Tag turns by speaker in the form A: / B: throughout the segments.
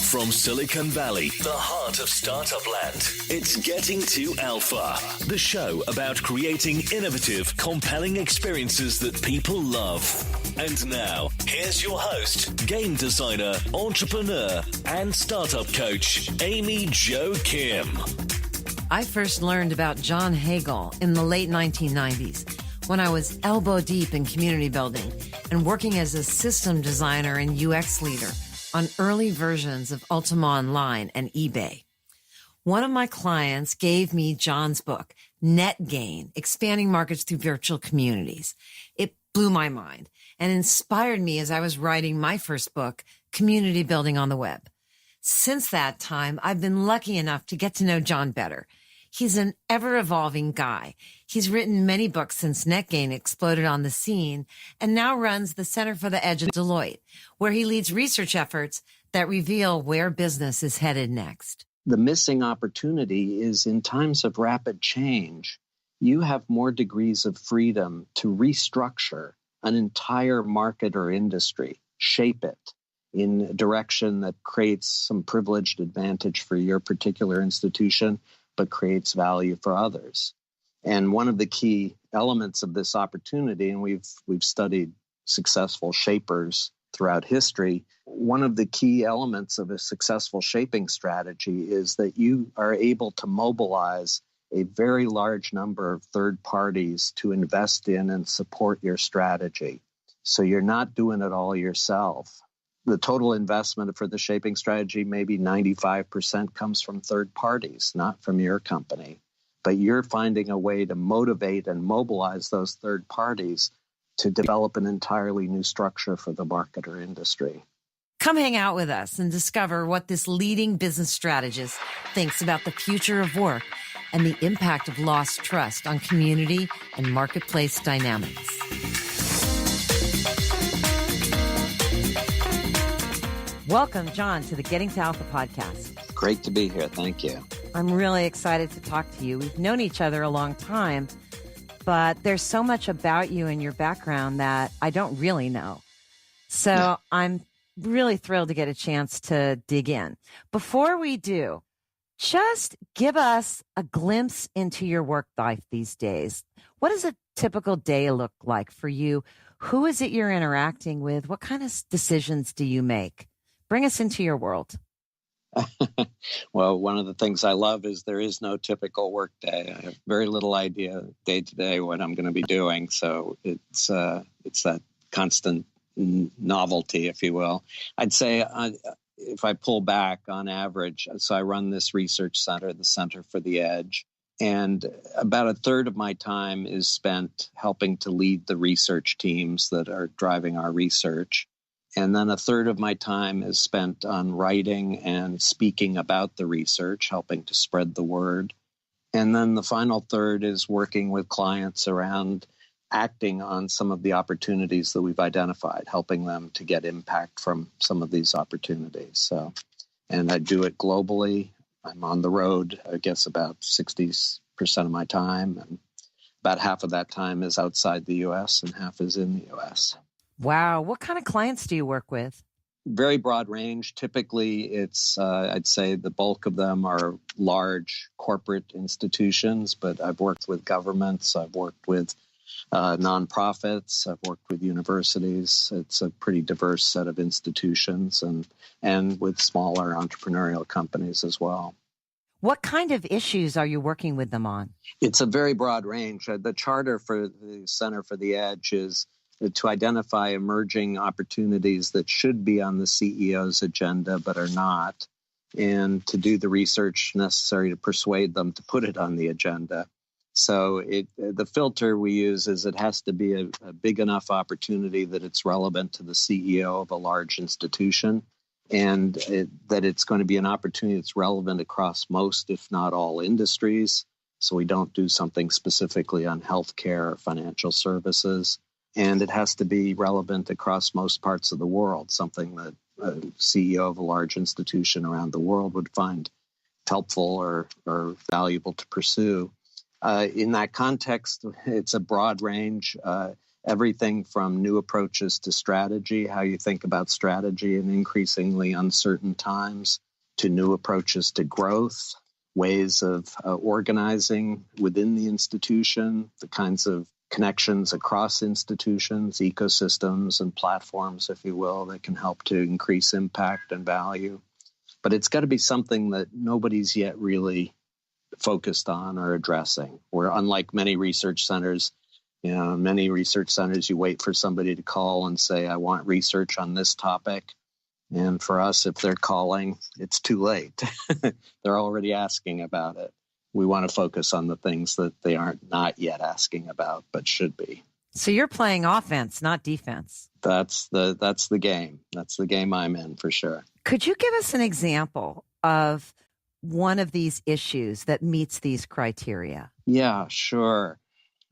A: From Silicon Valley, the heart of startup land, it's Getting to Alpha, the show about creating innovative, compelling experiences that people love. And now, here's your host, game designer, entrepreneur, and startup coach, Amy Jo Kim.
B: I first learned about John Hagel in the late 1990s when I was elbow deep in community building and working as a system designer and UX leader on early versions of Ultima Online and eBay. One of my clients gave me John's book, Net Gain, Expanding Markets Through Virtual Communities. It blew my mind and inspired me as I was writing my first book, Community Building on the Web. Since that time, I've been lucky enough to get to know John better. He's an ever-evolving guy. He's written many books since NetGain exploded on the scene and now runs the Center for the Edge at Deloitte, where he leads research efforts that reveal where business is headed next.
C: The missing opportunity is in times of rapid change, you have more degrees of freedom to restructure an entire market or industry, shape it in a direction that creates some privileged advantage for your particular institution, but creates value for others. And one of the key elements of this opportunity, and we've studied successful shapers throughout history, one of the key elements of a successful shaping strategy is that you are able to mobilize a very large number of third parties to invest in and support your strategy. So you're not doing it all yourself. The total investment for the shaping strategy, maybe 95% comes from third parties, not from your company. But you're finding a way to motivate and mobilize those third parties to develop an entirely new structure for the market or industry.
B: Come hang out with us and discover what this leading business strategist thinks about the future of work and the impact of lost trust on community and marketplace dynamics. Welcome, John, to the Getting to Alpha podcast.
C: Great to be here. Thank you.
B: I'm really excited to talk to you. We've known each other a long time, but there's so much about you and your background that I don't really know. So I'm really thrilled to get a chance to dig in. Before we do, just give us a glimpse into your work life these days. What does a typical day look like for you? Who is it you're interacting with? What kind of decisions do you make? Bring us into your world.
C: Well, one of the things I love is there is no typical work day. I have very little idea day to day what I'm going to be doing. So it's that constant novelty, if you will. I'd say if I pull back on average, so I run this research center, the Center for the Edge, and about a third of my time is spent helping to lead the research teams that are driving our research. And then a third of my time is spent on writing and speaking about the research, helping to spread the word. And then the final third is working with clients around acting on some of the opportunities that we've identified, helping them to get impact from some of these opportunities. And I do it globally. I'm on the road, I guess, about 60% of my time. And about half of that time is outside the U.S. and half is in the U.S.
B: Wow. What kind of clients do you work with?
C: Very broad range. Typically, it's, I'd say the bulk of them are large corporate institutions, but I've worked with governments, I've worked with nonprofits, I've worked with universities. It's a pretty diverse set of institutions and with smaller entrepreneurial companies as well.
B: What kind of issues are you working with them on?
C: It's a very broad range. The charter for the Center for the Edge is to identify emerging opportunities that should be on the CEO's agenda but are not, and to do the research necessary to persuade them to put it on the agenda. So the filter we use is it has to be a big enough opportunity that it's relevant to the CEO of a large institution, and that it's going to be an opportunity that's relevant across most, if not all, industries. So we don't do something specifically on healthcare or financial services. And it has to be relevant across most parts of the world, something that a CEO of a large institution around the world would find helpful or valuable to pursue. In that context, it's a broad range. everything from new approaches to strategy, how you think about strategy in increasingly uncertain times, to new approaches to growth, ways of organizing within the institution, the kinds of connections across institutions, ecosystems and platforms, if you will, that can help to increase impact and value. But it's got to be something that nobody's yet really focused on or addressing. Where unlike many research centers, you wait for somebody to call and say, I want research on this topic. And for us, if they're calling, it's too late. They're already asking about it. We want to focus on the things that they aren't not yet asking about, but should be.
B: So you're playing offense, not defense.
C: That's the game. That's the game I'm in for sure.
B: Could you give us an example of one of these issues that meets these criteria?
C: Yeah, sure.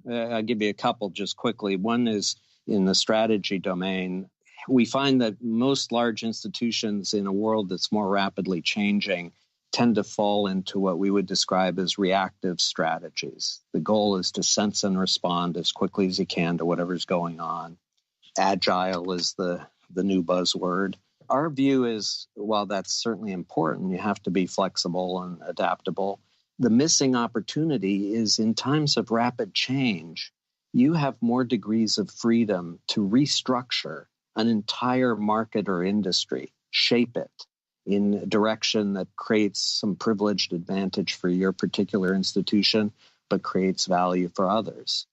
C: I'll give you a couple just quickly. One is in the strategy domain. We find that most large institutions in a world that's more rapidly changing tend to fall into what we would describe as reactive strategies. The goal is to sense and respond as quickly as you can to whatever's going on. Agile is the new buzzword. Our view is, while that's certainly important, you have to be flexible and adaptable. The missing opportunity is in times of rapid change, you have more degrees of freedom to restructure an entire market or industry, shape it in a direction that creates some privileged advantage for your particular institution, but creates value for others.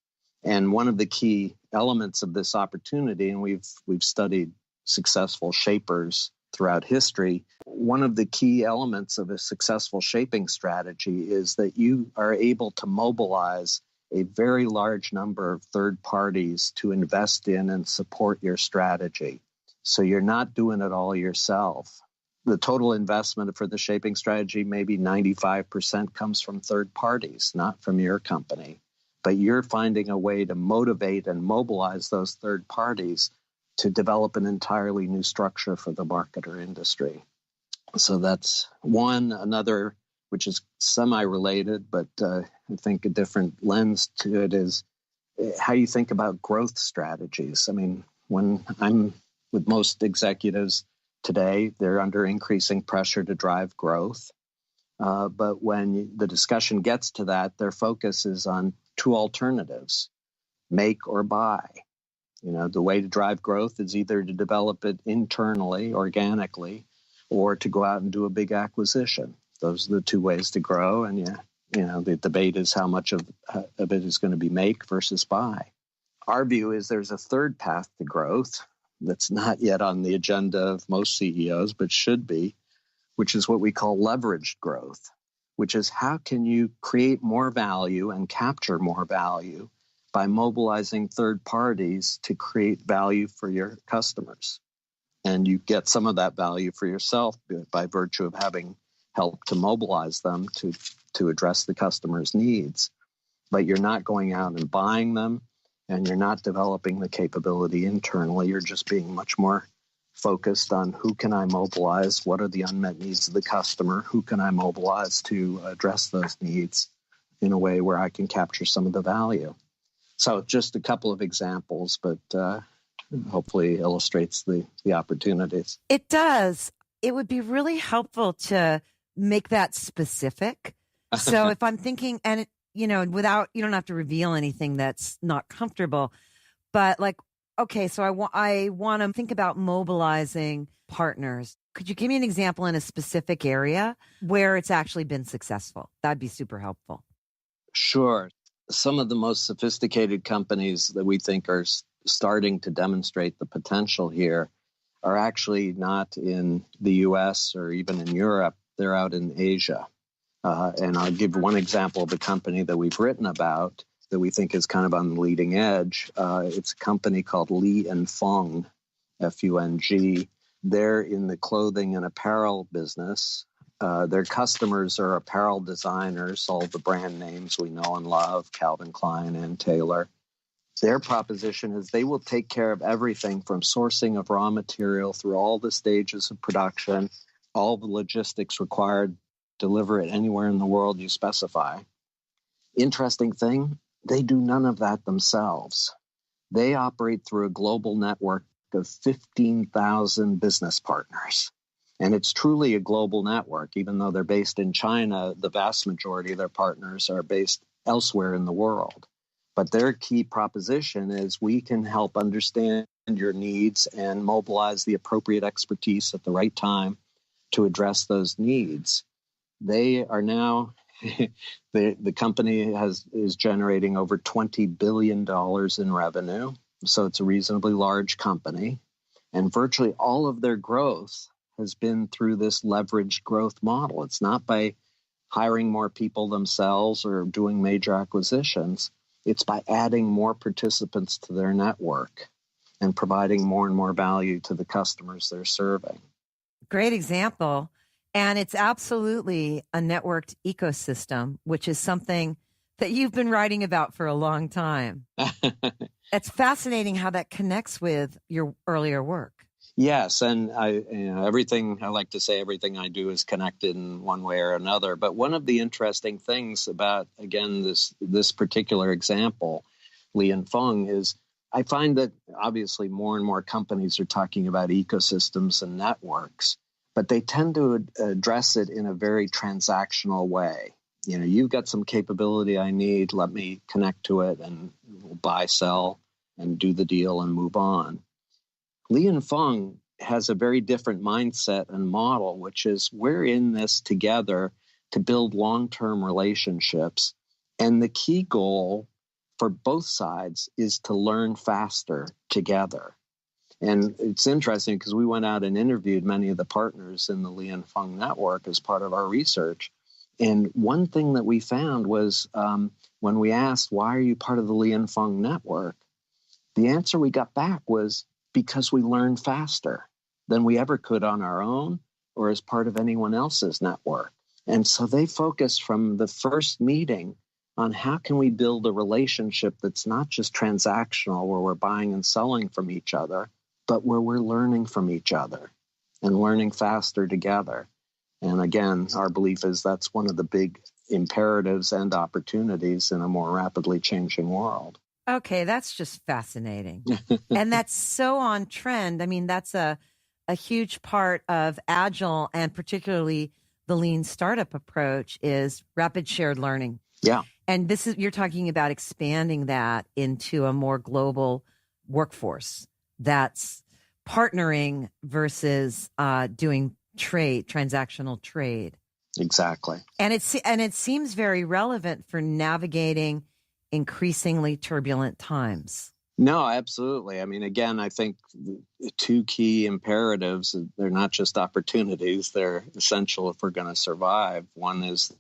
C: And one of the key elements of this opportunity, and we've studied successful shapers throughout history, one of the key elements of a successful shaping strategy is that you are able to mobilize a very large number of third parties to invest in and support your strategy. So you're not doing it all yourself. The total investment for the shaping strategy, maybe 95% comes from third parties, not from your company. But you're finding a way to motivate and mobilize those third parties to develop an entirely new structure for the market or industry. So that's one. Another, which is semi-related, but I think a different lens to it, is how you think about growth strategies. I mean, when I'm with most executives today, they're under increasing pressure to drive growth. But when the discussion gets to that, their focus is on two alternatives, make or buy. The way to drive growth is either to develop it internally, organically, or to go out and do a big acquisition. Those are the two ways to grow. And the debate is how much of it is going to be make versus buy. Our view is there's a third path to growth that's not yet on the agenda of most CEOs, but should be, which is what we call leveraged growth, which is how can you create more value and capture more value by mobilizing third parties to create value for your customers. And you get some of that value for yourself by virtue of having helped to mobilize them to address the customer's needs. But you're not going out and buying them, and you're not developing the capability internally. You're just being much more focused on who can I mobilize, what are the unmet needs of the customer, who can I mobilize to address those needs in a way where I can capture some of the value. So just a couple of examples, but hopefully illustrates the opportunities.
B: It does. It would be really helpful to make that specific. So if I'm thinking, and without, you don't have to reveal anything that's not comfortable, but like, okay, so I want to think about mobilizing partners. Could you give me an example in a specific area where it's actually been successful? That'd be super helpful.
C: Sure. Some of the most sophisticated companies that we think are starting to demonstrate the potential here are actually not in the US or even in Europe. They're out in Asia. And I'll give one example of a company that we've written about that we think is kind of on the leading edge. It's a company called Li & Fung, F-U-N-G. They're in the clothing and apparel business. Their customers are apparel designers, all the brand names we know and love, Calvin Klein and Taylor. Their proposition is they will take care of everything from sourcing of raw material through all the stages of production, all the logistics required, deliver it anywhere in the world you specify. Interesting thing, they do none of that themselves. They operate through a global network of 15,000 business partners. And it's truly a global network. Even though they're based in China, the vast majority of their partners are based elsewhere in the world. But their key proposition is we can help understand your needs and mobilize the appropriate expertise at the right time to address those needs. They are now, the company is generating over $20 billion in revenue. So it's a reasonably large company. And virtually all of their growth has been through this leveraged growth model. It's not by hiring more people themselves or doing major acquisitions. It's by adding more participants to their network and providing more and more value to the customers they're serving.
B: Great example. And it's absolutely a networked ecosystem, which is something that you've been writing about for a long time. It's fascinating how that connects with your earlier work.
C: Yes, and everything I do is connected in one way or another. But one of the interesting things about, again, this particular example, Li and Feng, is I find that obviously more and more companies are talking about ecosystems and networks, but they tend to address it in a very transactional way. You know, you've got some capability I need, let me connect to it and we'll buy, sell, and do the deal and move on. Li and Feng has a very different mindset and model, which is we're in this together to build long-term relationships. And the key goal for both sides is to learn faster together. And it's interesting because we went out and interviewed many of the partners in the Li and Feng network as part of our research. And one thing that we found was when we asked, why are you part of the Li and Feng network? The answer we got back was because we learn faster than we ever could on our own or as part of anyone else's network. And so they focused from the first meeting on how can we build a relationship that's not just transactional where we're buying and selling from each other, but where we're learning from each other and learning faster together. And again, our belief is that's one of the big imperatives and opportunities in a more rapidly changing world.
B: Okay, that's just fascinating. And that's so on trend. I mean, that's a huge part of Agile and particularly the lean startup approach is rapid shared learning.
C: Yeah.
B: And you're talking about expanding that into a more global workforce that's partnering versus doing transactional trade.
C: Exactly.
B: And it seems very relevant for navigating increasingly turbulent times.
C: No, absolutely. I mean, again, I think the two key imperatives, they're not just opportunities, they're essential if we're going to survive. One is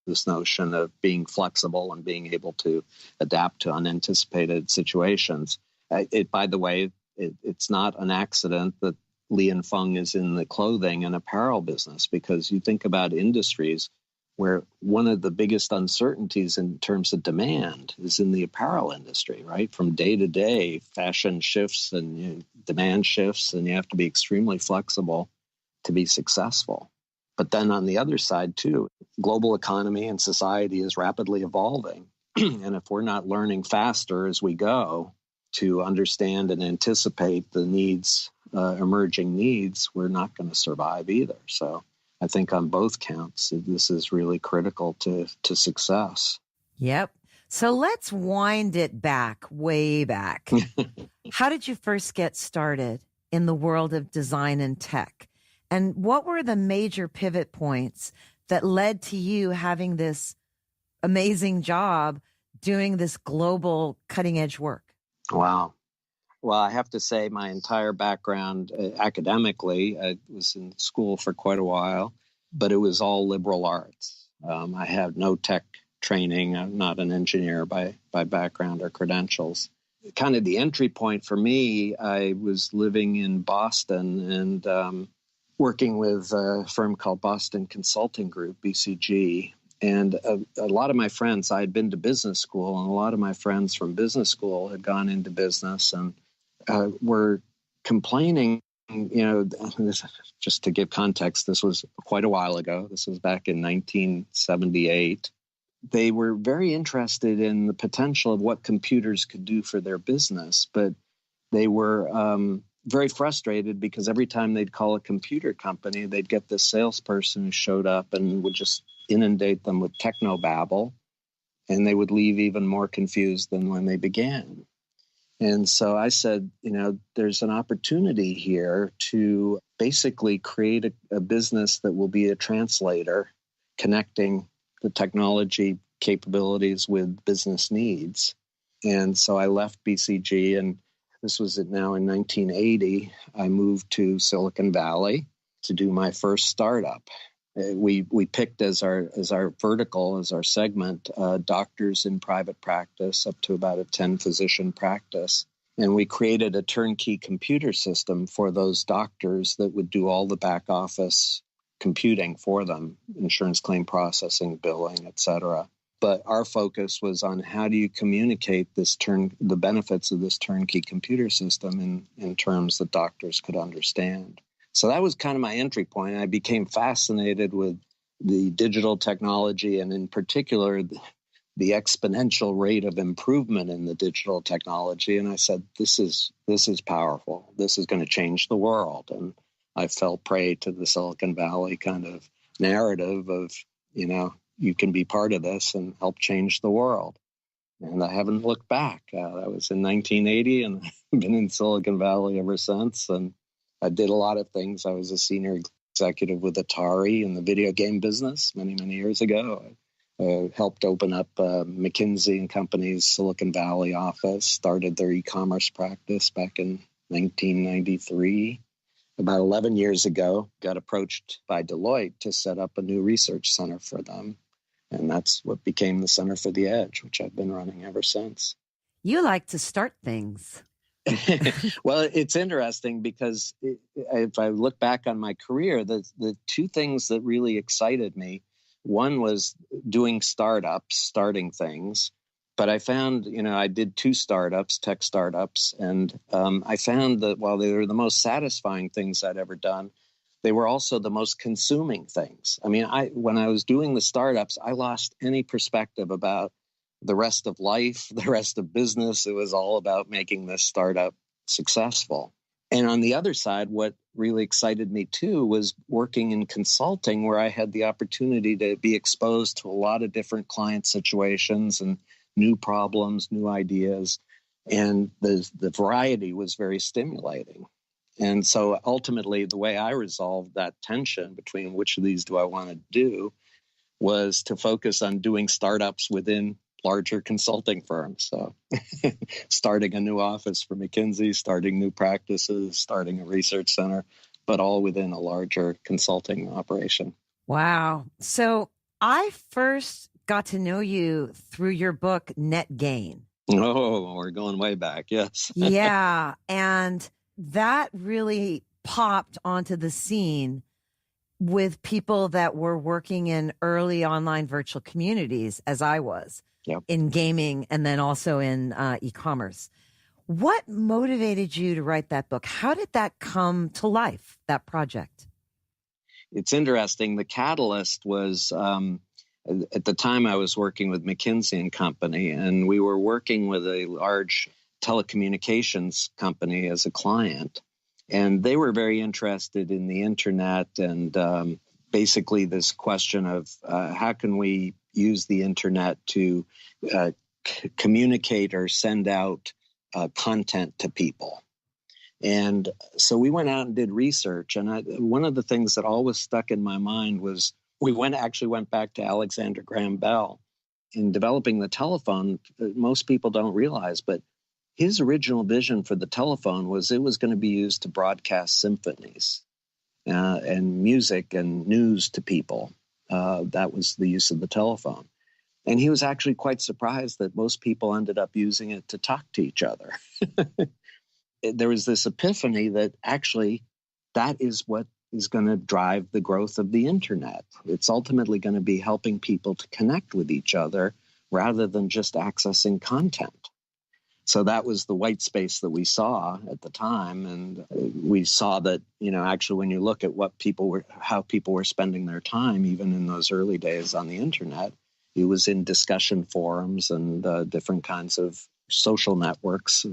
C: this notion of being flexible and being able to adapt to unanticipated situations. By the way, it's not an accident that Li and Feng is in the clothing and apparel business, because you think about industries where one of the biggest uncertainties in terms of demand is in the apparel industry, right? From day to day, fashion shifts and demand shifts, and you have to be extremely flexible to be successful. But then on the other side, too, global economy and society is rapidly evolving. And if we're not learning faster as we go to understand and anticipate the needs, emerging needs, we're not going to survive either. So I think on both counts, this is really critical to success.
B: Yep. So let's wind it back, way back. How did you first get started in the world of design and tech? And what were the major pivot points that led to you having this amazing job doing this global cutting edge work?
C: Wow. Well, I have to say my entire background academically, I was in school for quite a while, but it was all liberal arts. I had no tech training. I'm not an engineer by background or credentials. Kind of the entry point for me, I was living in Boston and working with a firm called Boston Consulting Group, BCG. And a lot of my friends, I had been to business school, and a lot of my friends from business school had gone into business and were complaining, just to give context, this was quite a while ago. This was back in 1978. they were very interested in the potential of what computers could do for their business, but they were very frustrated because every time they'd call a computer company, they'd get this salesperson who showed up and would just inundate them with technobabble, and they would leave even more confused than when they began. And so I said, there's an opportunity here to basically create a business that will be a translator, connecting the technology capabilities with business needs. And so I left BCG, and this was now in 1980. I moved to Silicon Valley to do my first startup. We picked as our vertical, as our segment, doctors in private practice up to about a 10-physician practice. And we created a turnkey computer system for those doctors that would do all the back office computing for them, insurance claim processing, billing, et cetera. But our focus was on how do you communicate the benefits of this turnkey computer system in terms that doctors could understand. So that was kind of my entry point. I became fascinated with the digital technology, and in particular, the exponential rate of improvement in the digital technology. And I said, this is powerful. This is going to change the world. And I fell prey to the Silicon Valley kind of narrative of, you can be part of this and help change the world. And I haven't looked back. That was in 1980, and I've been in Silicon Valley ever since. And I did a lot of things. I was a senior executive with Atari in the video game business many, many years ago. I helped open up McKinsey and Company's Silicon Valley office, started their e-commerce practice back in 1993. About 11 years ago, got approached by Deloitte to set up a new research center for them. And that's what became the Center for the Edge, which I've been running ever since.
B: You like to start things.
C: Well, it's interesting because if I look back on my career, the two things that really excited me, one was doing startups, starting things. But I found, I did 2 startups, tech startups, and I found that while they were the most satisfying things I'd ever done, they were also the most consuming things. I mean, when I was doing the startups, I lost any perspective about the rest of life, the rest of business. It was all about making this startup successful. And on the other side, what really excited me too was working in consulting, where I had the opportunity to be exposed to a lot of different client situations and new problems, new ideas. And the variety was very stimulating. And so ultimately, the way I resolved that tension between which of these do I want to do was to focus on doing startups within larger consulting firms. So starting a new office for McKinsey, starting new practices, starting a research center, but all within a larger consulting operation.
B: Wow. So I first got to know you through your book, Net Gain.
C: Oh, we're going way back. Yes.
B: Yeah. And that really popped onto the scene with people that were working in early online virtual communities, as I was. Yep. In gaming and then also in e-commerce. What motivated you to write that book? How did that come to life, that project?
C: It's interesting. The catalyst was at the time I was working with McKinsey and Company, and we were working with a large telecommunications company as a client. And they were very interested in the internet and basically this question of how can we use the internet to communicate or send out content to people. And so we went out and did research. And one of the things that always stuck in my mind was we went back to Alexander Graham Bell. In developing the telephone, most people don't realize, but his original vision for the telephone was it was going to be used to broadcast symphonies and music and news to people. That was the use of the telephone. And he was actually quite surprised that most people ended up using it to talk to each other. There was this epiphany that actually that is what is going to drive the growth of the internet. It's ultimately going to be helping people to connect with each other rather than just accessing content. So that was the white space that we saw at the time. And we saw that, actually when you look at how people were spending their time, even in those early days on the internet, He was in discussion forums and different kinds of social networks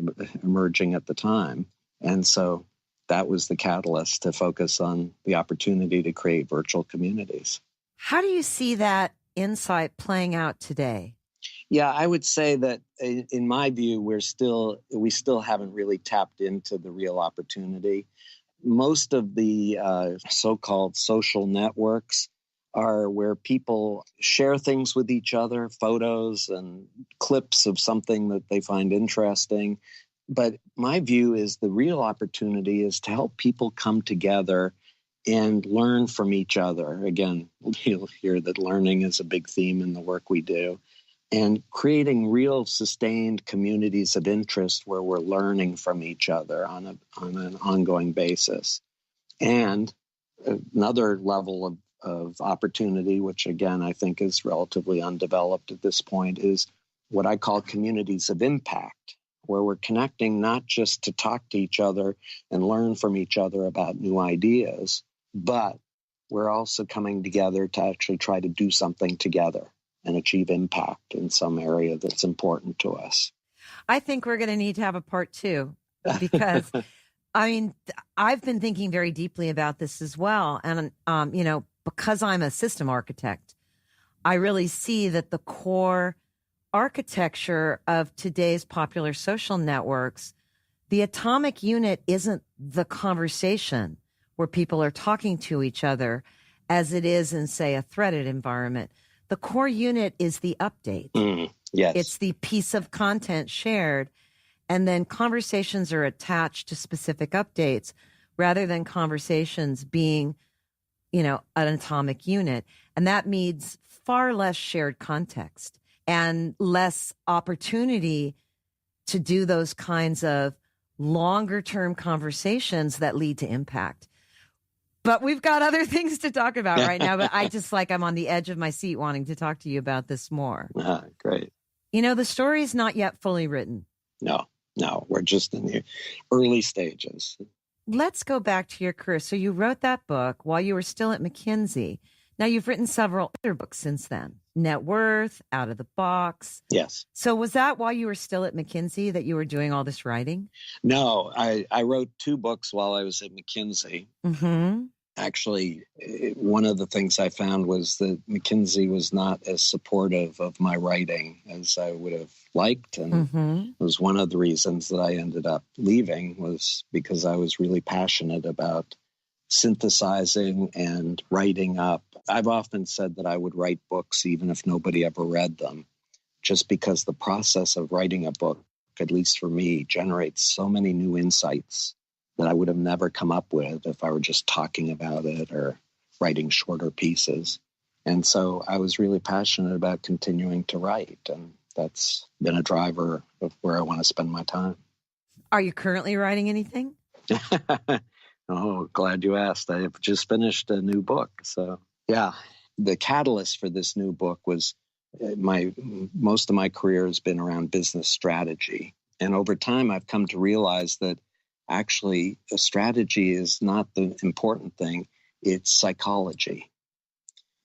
C: emerging at the time. And so that was the catalyst to focus on the opportunity to create virtual communities.
B: How do you see that insight playing out today?
C: Yeah, I would say that in my view, we still haven't really tapped into the real opportunity. Most of the so-called social networks are where people share things with each other, photos and clips of something that they find interesting. But my view is the real opportunity is to help people come together and learn from each other. Again, you'll hear that learning is a big theme in the work we do. And creating real sustained communities of interest where we're learning from each other on an ongoing basis. And another level of opportunity, which again I think is relatively undeveloped at this point, is what I call communities of impact, where we're connecting not just to talk to each other and learn from each other about new ideas, but we're also coming together to actually try to do something together and achieve impact in some area that's important to us.
B: I think we're going to need to have a part 2 because, I mean, I've been thinking very deeply about this as well. And, because I'm a system architect, I really see that the core architecture of today's popular social networks, the atomic unit isn't the conversation where people are talking to each other as it is in, say, a threaded environment. The core unit is the update.
C: Yes.
B: It's the piece of content shared, and then conversations are attached to specific updates rather than conversations being, an atomic unit. And that means far less shared context and less opportunity to do those kinds of longer term conversations that lead to impact. But we've got other things to talk about right now. But I'm on the edge of my seat wanting to talk to you about this more.
C: Great.
B: The story is not yet fully written.
C: No, we're just in the early stages.
B: Let's go back to your career. So you wrote that book while you were still at McKinsey. Now you've written several other books since then. Net Worth, Out of the Box.
C: Yes.
B: So was that while you were still at McKinsey that you were doing all this writing?
C: No, I wrote 2 books while I was at McKinsey.
B: Mm-hmm.
C: Actually, one of the things I found was that McKinsey was not as supportive of my writing as I would have liked. And it was one of the reasons that I ended up leaving, was because I was really passionate about synthesizing and writing up. I've often said that I would write books even if nobody ever read them, just because the process of writing a book, at least for me, generates so many new insights that I would have never come up with if I were just talking about it or writing shorter pieces. And so I was really passionate about continuing to write, and that's been a driver of where I want to spend my time.
B: Are you currently writing anything?
C: Oh, glad you asked. I have just finished a new book. So, yeah, the catalyst for this new book was most of my career has been around business strategy. And over time, I've come to realize that actually a strategy is not the important thing. It's psychology.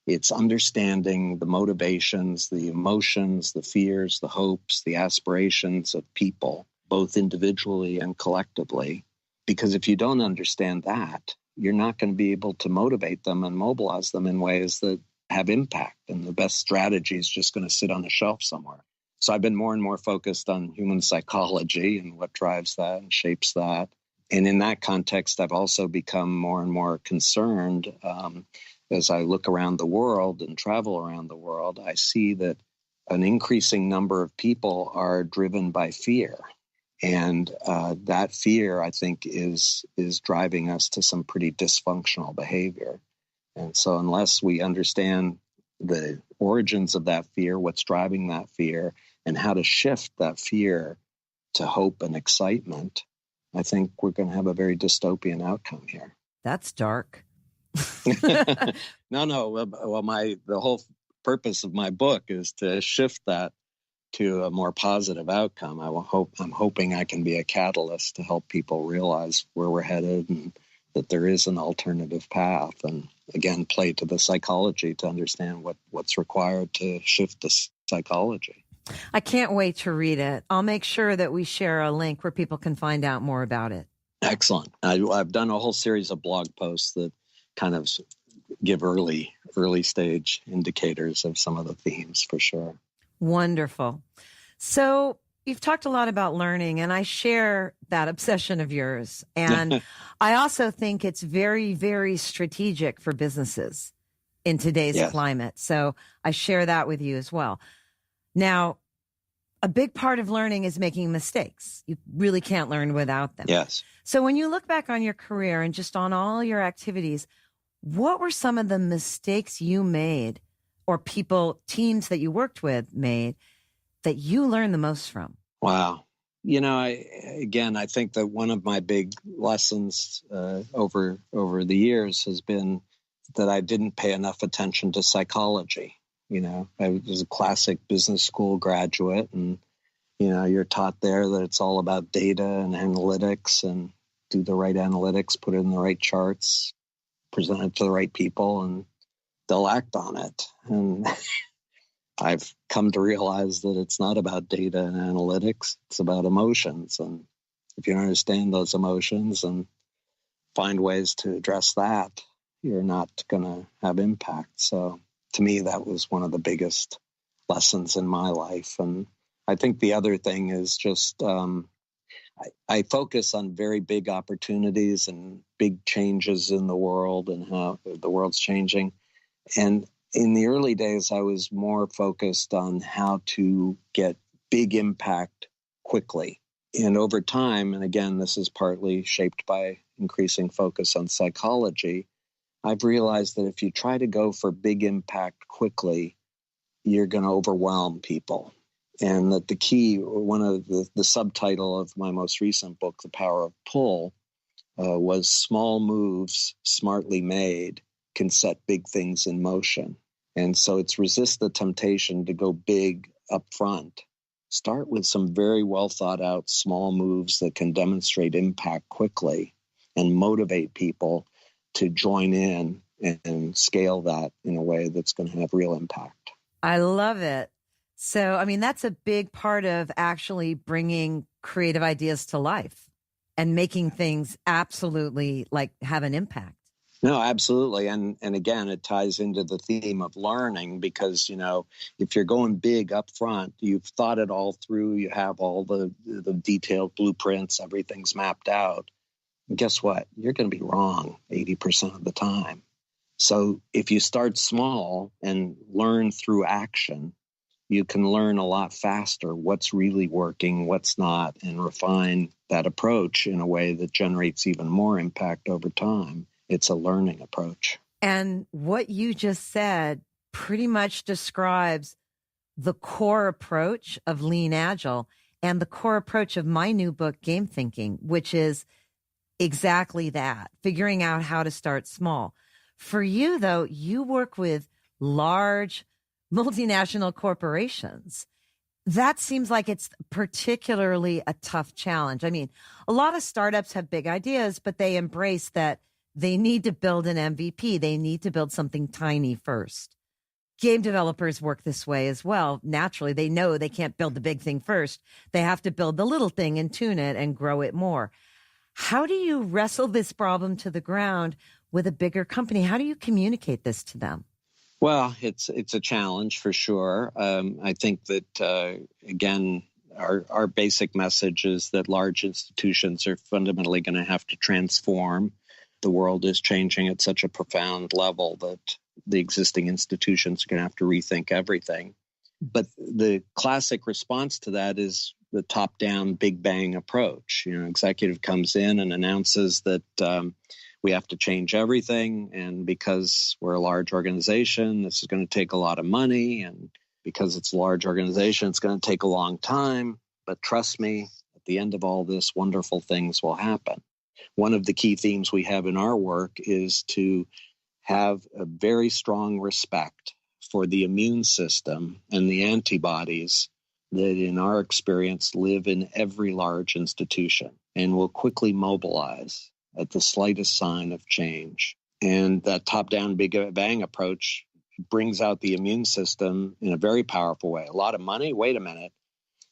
C: It's understanding the motivations, the emotions, the fears, the hopes, the aspirations of people, both individually and collectively. Because if you don't understand that, you're not going to be able to motivate them and mobilize them in ways that have impact. And the best strategy is just going to sit on a shelf somewhere. So I've been more and more focused on human psychology and what drives that and shapes that. And in that context, I've also become more and more concerned as I look around the world and travel around the world. I see that an increasing number of people are driven by fear. And that fear, I think, is driving us to some pretty dysfunctional behavior. And so unless we understand the origins of that fear, what's driving that fear, and how to shift that fear to hope and excitement, I think we're going to have a very dystopian outcome here.
B: That's dark.
C: No. Well, the whole purpose of my book is to shift that to a more positive outcome. I'm hoping I can be a catalyst to help people realize where we're headed and that there is an alternative path, and again, play to the psychology to understand what's required to shift the psychology.
B: I can't wait to read it. I'll make sure that we share a link where people can find out more about it.
C: Excellent. I've done a whole series of blog posts that kind of give early stage indicators of some of the themes for sure.
B: Wonderful. So you've talked a lot about learning, and I share that obsession of yours. And I also think it's very, very strategic for businesses in today's climate. So I share that with you as well. Now, a big part of learning is making mistakes. You really can't learn without them.
C: Yes.
B: So when you look back on your career and just on all your activities, what were some of the mistakes you made, or teams that you worked with made, that you learned the most from?
C: Wow. I think that one of my big lessons over the years has been that I didn't pay enough attention to psychology. I was a classic business school graduate, and, you're taught there that it's all about data and analytics, and do the right analytics, put it in the right charts, present it to the right people, and they'll act on it. And I've come to realize that it's not about data and analytics. It's about emotions. And if you understand those emotions and find ways to address that, you're not going to have impact. So to me, that was one of the biggest lessons in my life. And I think the other thing is just I focus on very big opportunities and big changes in the world and how the world's changing. And in the early days, I was more focused on how to get big impact quickly. And over time, and again, this is partly shaped by increasing focus on psychology, I've realized that if you try to go for big impact quickly, you're going to overwhelm people. And that the key, one of the subtitle of my most recent book, The Power of Pull, was small moves smartly made can set big things in motion. And so it's resist the temptation to go big up front. Start with some very well thought out small moves that can demonstrate impact quickly and motivate people to join in and scale that in a way that's going to have real impact.
B: I love it. So, that's a big part of actually bringing creative ideas to life and making things absolutely have an impact.
C: No, absolutely. And again, it ties into the theme of learning because, if you're going big up front, you've thought it all through, you have all the detailed blueprints, everything's mapped out. And guess what? You're going to be wrong 80% of the time. So if you start small and learn through action, you can learn a lot faster what's really working, what's not, and refine that approach in a way that generates even more impact over time. It's a learning approach.
B: And what you just said pretty much describes the core approach of Lean Agile and the core approach of my new book, Game Thinking, which is exactly that, figuring out how to start small. For you, though, you work with large multinational corporations. That seems like it's particularly a tough challenge. A lot of startups have big ideas, but they embrace that they need to build an MVP. They need to build something tiny first. Game developers work this way as well. Naturally, they know they can't build the big thing first. They have to build the little thing and tune it and grow it more. How do you wrestle this problem to the ground with a bigger company? How do you communicate this to them?
C: Well, it's a challenge for sure. I think that, again, our basic message is that large institutions are fundamentally going to have to transform. The world is changing at such a profound level that the existing institutions are going to have to rethink everything. But the classic response to that is the top-down big bang approach. Executive comes in and announces that we have to change everything. And because we're a large organization, this is going to take a lot of money. And because it's a large organization, it's going to take a long time. But trust me, at the end of all this, wonderful things will happen. One of the key themes we have in our work is to have a very strong respect for the immune system and the antibodies that, in our experience, live in every large institution and will quickly mobilize at the slightest sign of change. And that top-down big bang approach brings out the immune system in a very powerful way. A lot of money? Wait a minute.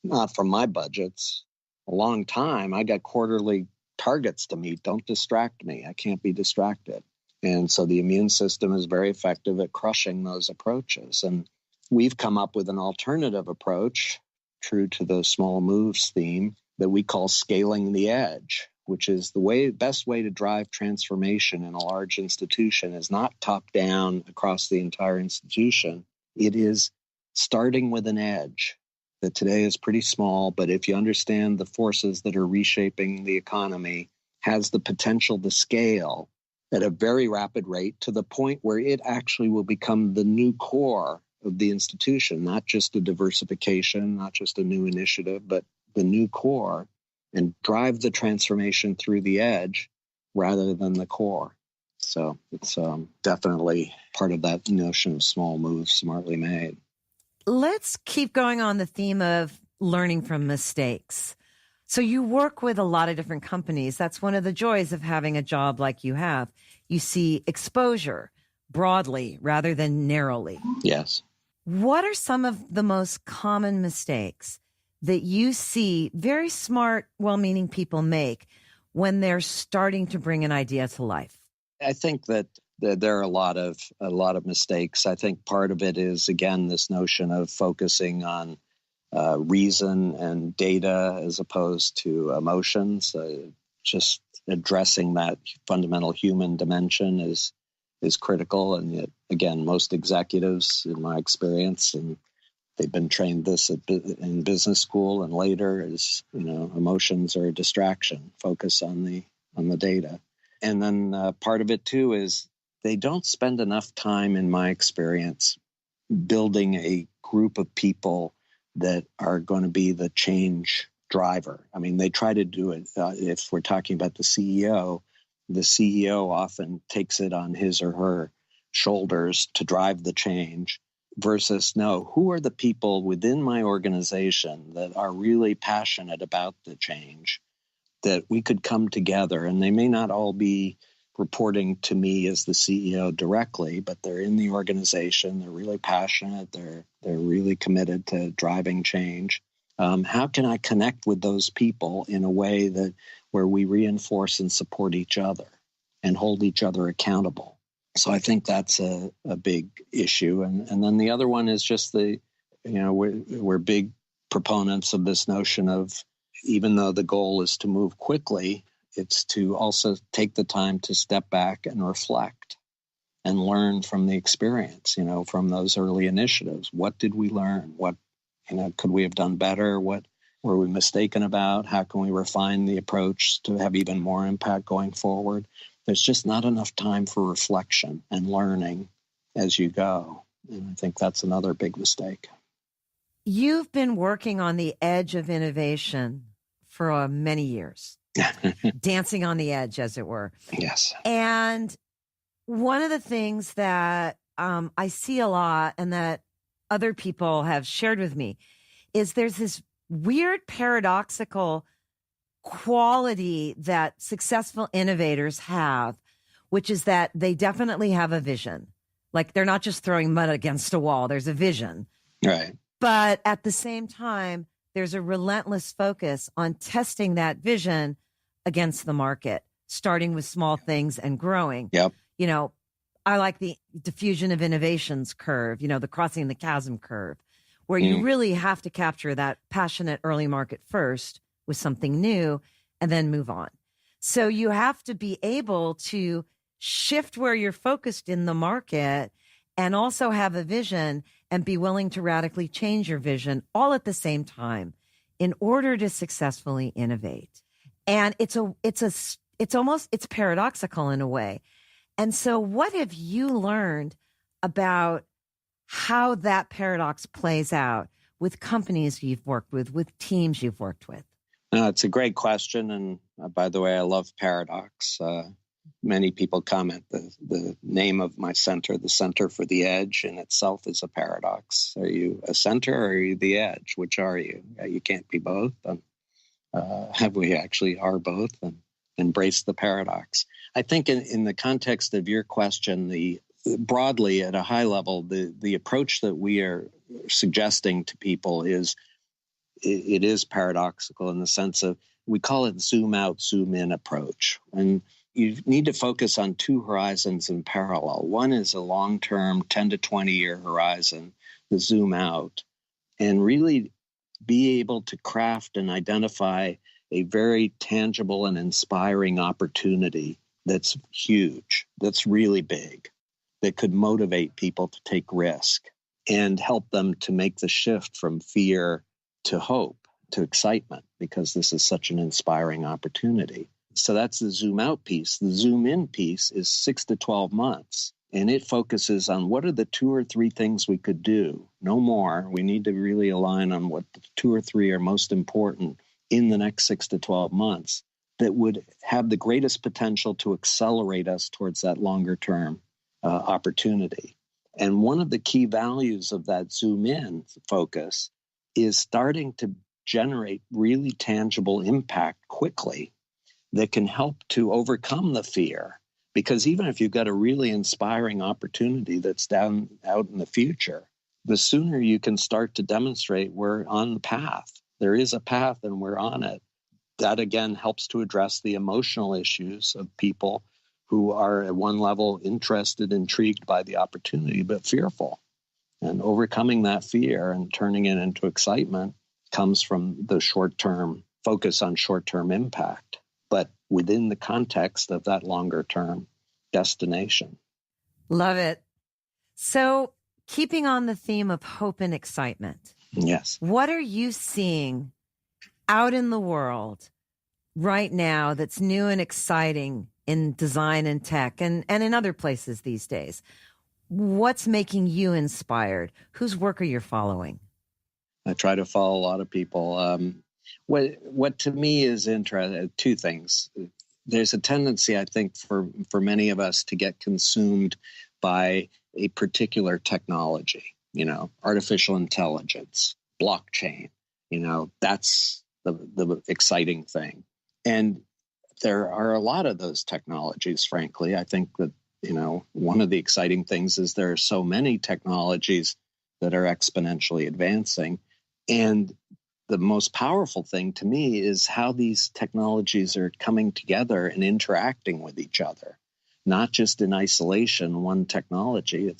C: Not from my budgets. A long time. I got quarterly targets to meet. Don't distract me. I can't be distracted. And so the immune system is very effective at crushing those approaches. And we've come up with an alternative approach, true to the small moves theme, that we call scaling the edge, which is the best way to drive transformation in a large institution is not top down across the entire institution. It is starting with an edge that today is pretty small, but if you understand the forces that are reshaping the economy, has the potential to scale at a very rapid rate to the point where it actually will become the new core of the institution, not just a diversification, not just a new initiative, but the new core, and drive the transformation through the edge rather than the core. So it's definitely part of that notion of small moves smartly made.
B: Let's keep going on the theme of learning from mistakes. So you work with a lot of different companies. That's one of the joys of having a job like you have. You see exposure broadly rather than narrowly.
C: Yes.
B: What are some of the most common mistakes that you see very smart, well-meaning people make when they're starting to bring an idea to life?
C: I think that there are a lot of mistakes. I think part of it is, again, this notion of focusing on reason and data as opposed to emotions. Just addressing that fundamental human dimension is critical. And yet, again, most executives, in my experience, and they've been trained this in business school and later, is emotions are a distraction. Focus on the data. And then part of it too is they don't spend enough time, in my experience, building a group of people that are going to be the change driver. I mean, they try to do it. If we're talking about the CEO often takes it on his or her shoulders to drive the change versus, no, who are the people within my organization that are really passionate about the change that we could come together, and they may not all be reporting to me as the CEO directly, but they're in the organization. They're really passionate. They're really committed to driving change. How can I connect with those people in a way where we reinforce and support each other and hold each other accountable? So I think that's a big issue. And then the other one is just we're big proponents of this notion of, even though the goal is to move quickly, it's to also take the time to step back and reflect and learn from the experience, from those early initiatives. What did we learn? What, could we have done better? What were we mistaken about? How can we refine the approach to have even more impact going forward? There's just not enough time for reflection and learning as you go. And I think that's another big mistake.
B: You've been working on the edge of innovation for many years, dancing on the edge, as it were.
C: Yes.
B: And one of the things that I see a lot and that other people have shared with me is there's this weird paradoxical quality that successful innovators have, which is that they definitely have a vision. Like, they're not just throwing mud against a wall. There's a vision.
C: Right.
B: But at the same time, there's a relentless focus on testing that vision against the market, starting with small things and growing.
C: Yep.
B: I like the diffusion of innovations curve, the crossing the chasm curve, where you really have to capture that passionate early market first with something new and then move on. So you have to be able to shift where you're focused in the market and also have a vision and be willing to radically change your vision all at the same time in order to successfully innovate. And it's paradoxical in a way. And so what have you learned about how that paradox plays out with companies you've worked with teams you've worked with?
C: It's a great question. And by the way, I love paradox. Many people comment the name of my center, the Center for the Edge, in itself is a paradox. Are you a center or are you the edge? Which are you? You can't be both. We actually are both. And embrace the paradox. I think in the context of your question, broadly at a high level, the approach that we are suggesting to people is it is paradoxical in the sense of we call it zoom out, zoom in approach. And you need to focus on two horizons in parallel. One is a long-term 10 to 20-year horizon, the zoom out, and really be able to craft and identify a very tangible and inspiring opportunity that's huge, that's really big, that could motivate people to take risk and help them to make the shift from fear to hope, to excitement, because this is such an inspiring opportunity. So that's the zoom out piece. The zoom in piece is 6 to 12 months, and it focuses on what are the 2 or 3 things we could do, no more. We need to really align on what the 2 or 3 are most important in the next 6 to 12 months that would have the greatest potential to accelerate us towards that longer term opportunity. And one of the key values of that zoom in focus is starting to generate really tangible impact quickly that can help to overcome the fear. Because even if you've got a really inspiring opportunity that's down out in the future, the sooner you can start to demonstrate we're on the path. There is a path and we're on it. That again helps to address the emotional issues of people who are at one level interested, intrigued by the opportunity, but fearful. And overcoming that fear and turning it into excitement comes from the short-term focus on short-term impact, but within the context of that longer-term destination.
B: Love it. So keeping on the theme of hope and excitement.
C: Yes.
B: What are you seeing out in the world right now that's new and exciting in design and tech and in other places these days? What's making you inspired? Whose work are you following?
C: I try to follow a lot of people. What to me is interesting, 2 things. There's a tendency, I think, for many of us to get consumed by a particular technology, artificial intelligence, blockchain, that's the exciting thing. And there are a lot of those technologies, frankly. I think that, one of the exciting things is there are so many technologies that are exponentially advancing. And the most powerful thing to me is how these technologies are coming together and interacting with each other, not just in isolation, one technology.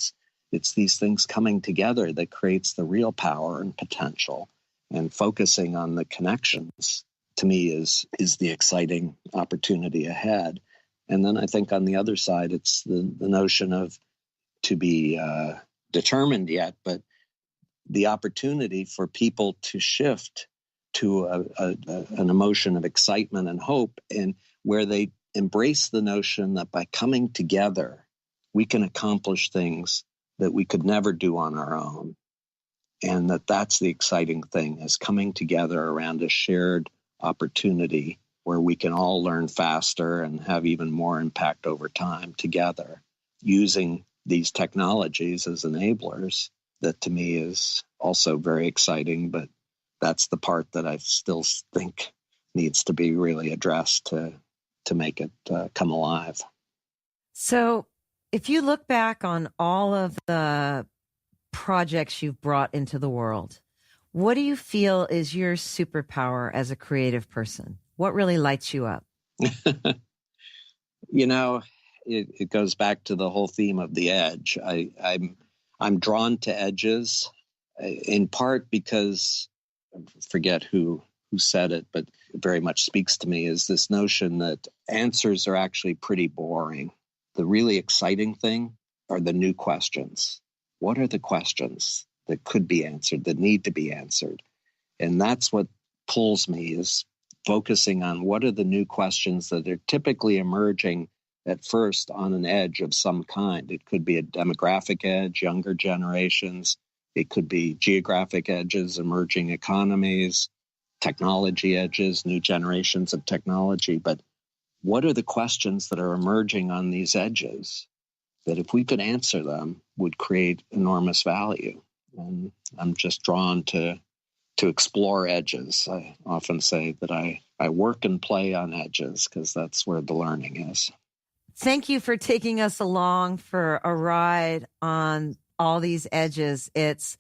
C: It's these things coming together that creates the real power and potential, and focusing on the connections to me is the exciting opportunity ahead. And then I think on the other side, it's the notion of to be determined yet, but the opportunity for people to shift to an emotion of excitement and hope, and where they embrace the notion that by coming together, we can accomplish things that we could never do on our own. And that's the exciting thing, is coming together around a shared opportunity where we can all learn faster and have even more impact over time together, using these technologies as enablers. That to me is also very exciting, but that's the part that I still think needs to be really addressed to make it come alive.
B: So if you look back on all of the projects you've brought into the world, what do you feel is your superpower as a creative person? What really lights you up?
C: It goes back to the whole theme of the edge. I'm drawn to edges, in part because, I forget who said it, but it very much speaks to me, is this notion that answers are actually pretty boring. The really exciting thing are the new questions. What are the questions that could be answered, that need to be answered? And that's what pulls me, is focusing on what are the new questions that are typically emerging at first on an edge of some kind. It could be a demographic edge, younger generations. It could be geographic edges, emerging economies, technology edges, new generations of technology. But what are the questions that are emerging on these edges that, if we could answer them, would create enormous value? And I'm just drawn to to explore edges. I often say that I work and play on edges because that's where the learning is.
B: Thank you for taking us along for a ride on all these edges. It's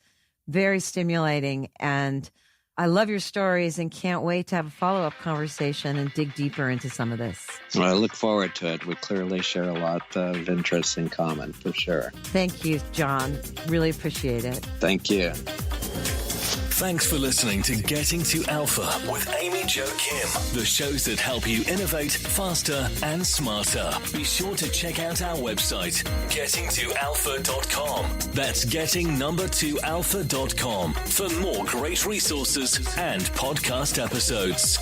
B: very stimulating, and I love your stories and can't wait to have a follow-up conversation and dig deeper into some of this.
C: Well, I look forward to it. We clearly share a lot of interest in common, for sure.
B: Thank you, John. Really appreciate it.
C: Thank you.
A: Thanks for listening to Getting to Alpha with Amy Jo Kim, the shows that help you innovate faster and smarter. Be sure to check out our website, gettingtoalpha.com. That's getting2alpha.com for more great resources and podcast episodes.